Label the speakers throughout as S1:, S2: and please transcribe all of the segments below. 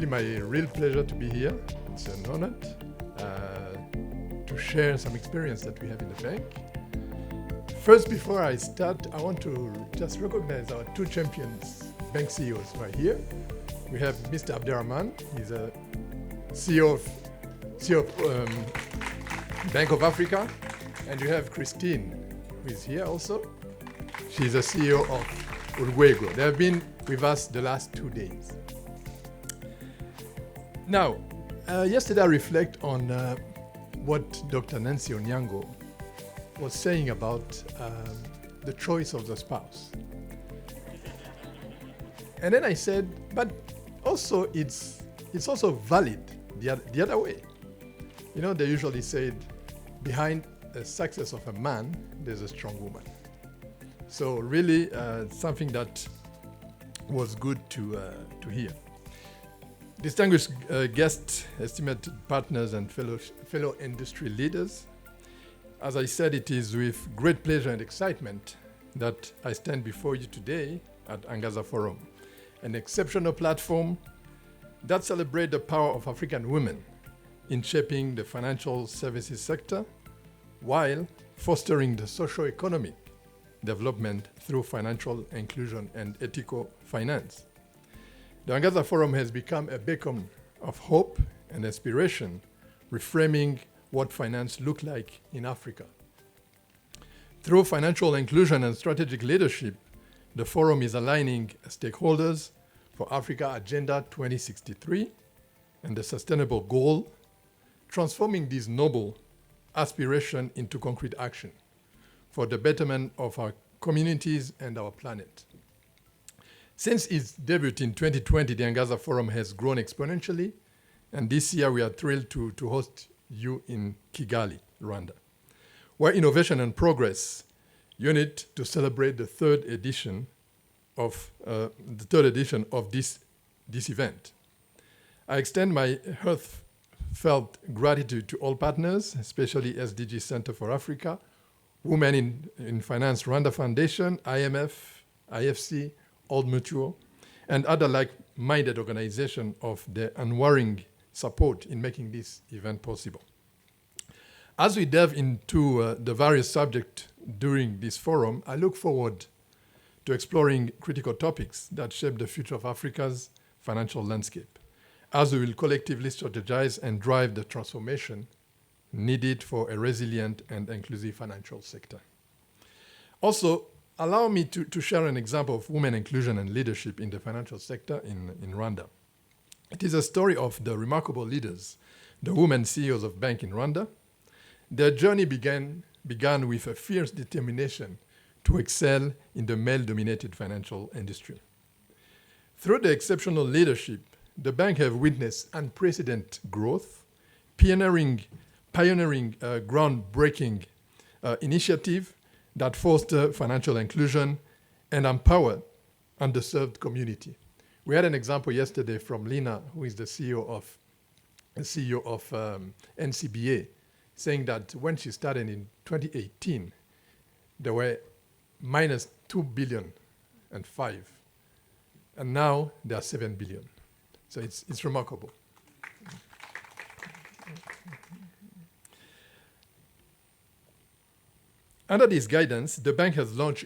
S1: my real pleasure to be here. It's an honor to share some experience that we have in the bank. First, before I start, I want to just recognize our two champions, bank CEOs right here. We have Mr. Abderrahman. He's a CEO of Bank of Africa. And you have Christine, who is here also. She's a CEO of Uruguay. They have been with us the last 2 days. Now, yesterday I reflect on what Dr. Nancy Onyango was saying about the choice of the spouse. And then I said, but also it's also valid the other way. You know, they usually say behind the success of a man, there's a strong woman. So really something that was good to hear. Distinguished guests, esteemed partners and fellow industry leaders, as I said, it is with great pleasure and excitement that I stand before you today at Angaza Forum, an exceptional platform that celebrates the power of African women in shaping the financial services sector while fostering the socio-economic development through financial inclusion and ethical finance. The Angaza Forum has become a beacon of hope and aspiration, reframing what finance looks like in Africa. Through financial inclusion and strategic leadership, the Forum is aligning stakeholders for Africa Agenda 2063 and the sustainable goal, transforming this noble aspiration into concrete action for the betterment of our communities and our planet. Since its debut in 2020, the Angaza Forum has grown exponentially, and this year we are thrilled to host you in Kigali, Rwanda, where Innovation and Progress unit to celebrate the third edition of this event. I extend my heartfelt gratitude to all partners, especially SDG Center for Africa, Women in Finance Rwanda Foundation, IMF, IFC, Old Mutual, and other like-minded organizations of their unwavering support in making this event possible. As we delve into the various subjects during this forum, I look forward to exploring critical topics that shape the future of Africa's financial landscape, as we will collectively strategize and drive the transformation needed for a resilient and inclusive financial sector. Also, allow me to share an example of women inclusion and leadership in the financial sector in Rwanda. It is a story of the remarkable leaders, the women CEOs of banks in Rwanda. Their journey began with a fierce determination to excel in the male-dominated financial industry. Through the exceptional leadership, the bank have witnessed unprecedented growth, pioneering groundbreaking initiative that foster financial inclusion and empower underserved community. We had an example yesterday from Lina, who is the CEO of NCBA, saying that when she started in 2018, there were minus 2 billion and 5, and now there are 7 billion. So it's remarkable. Under this guidance, the bank has launched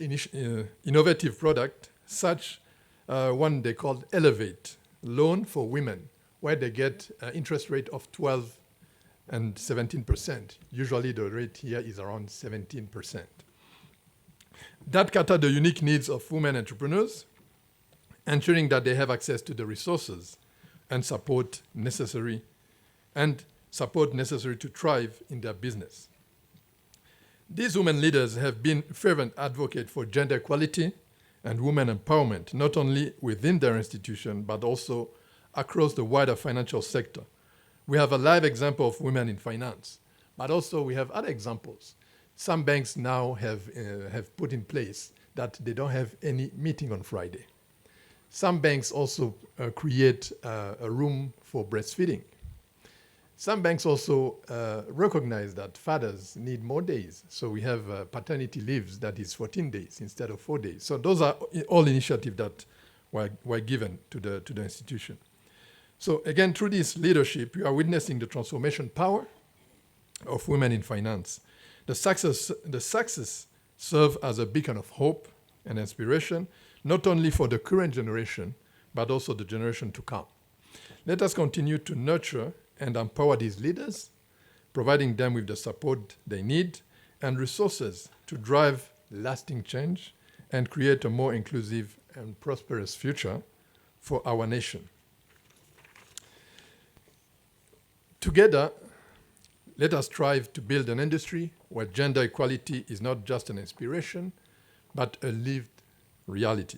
S1: innovative product, such one they called Elevate, loan for women, where they get interest rate of 12 and 17%. Usually the rate here is around 17%. That cater the unique needs of women entrepreneurs, ensuring that they have access to the resources and support necessary to thrive in their business. These women leaders have been fervent advocates for gender equality and women empowerment, not only within their institution, but also across the wider financial sector. We have a live example of women in finance, but also we have other examples. Some banks now have put in place that they don't have any meeting on Friday. Some banks also create a room for breastfeeding. Some banks also recognize that fathers need more days. So we have paternity leaves that is 14 days instead of 4 days. So those are all initiatives that were given to the institution. So again, through this leadership, you are witnessing the transformation power of women in finance. The success serve as a beacon of hope and inspiration, not only for the current generation, but also the generation to come. Let us continue to nurture and empower these leaders, providing them with the support they need and resources to drive lasting change and create a more inclusive and prosperous future for our nation. Together, let us strive to build an industry where gender equality is not just an inspiration, but a lived reality.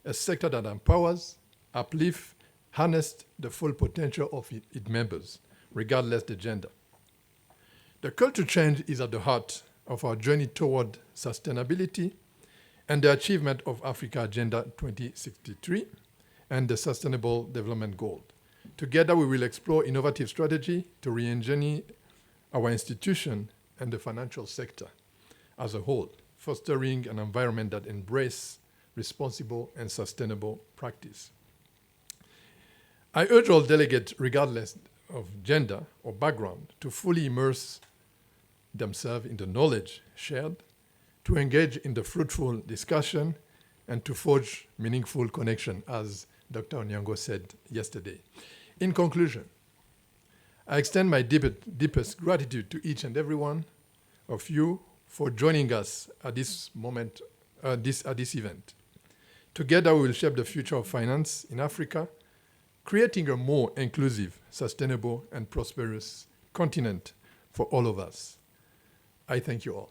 S1: A sector that empowers, uplifts, harnesses the full potential of its members, regardless of the gender. The culture change is at the heart of our journey toward sustainability and the achievement of Africa Agenda 2063 and the Sustainable Development Goal. Together, we will explore innovative strategy to re-engineer our institution and the financial sector as a whole, fostering an environment that embraces responsible and sustainable practice. I urge all delegates, regardless of gender or background, to fully immerse themselves in the knowledge shared, to engage in the fruitful discussion, and to forge meaningful connection, as Dr. Onyango said yesterday. In conclusion, I extend my deepest gratitude to each and every one of you for joining us at this moment, at this event. Together, we will shape the future of finance in Africa, creating a more inclusive, sustainable, and prosperous continent for all of us. I thank you all.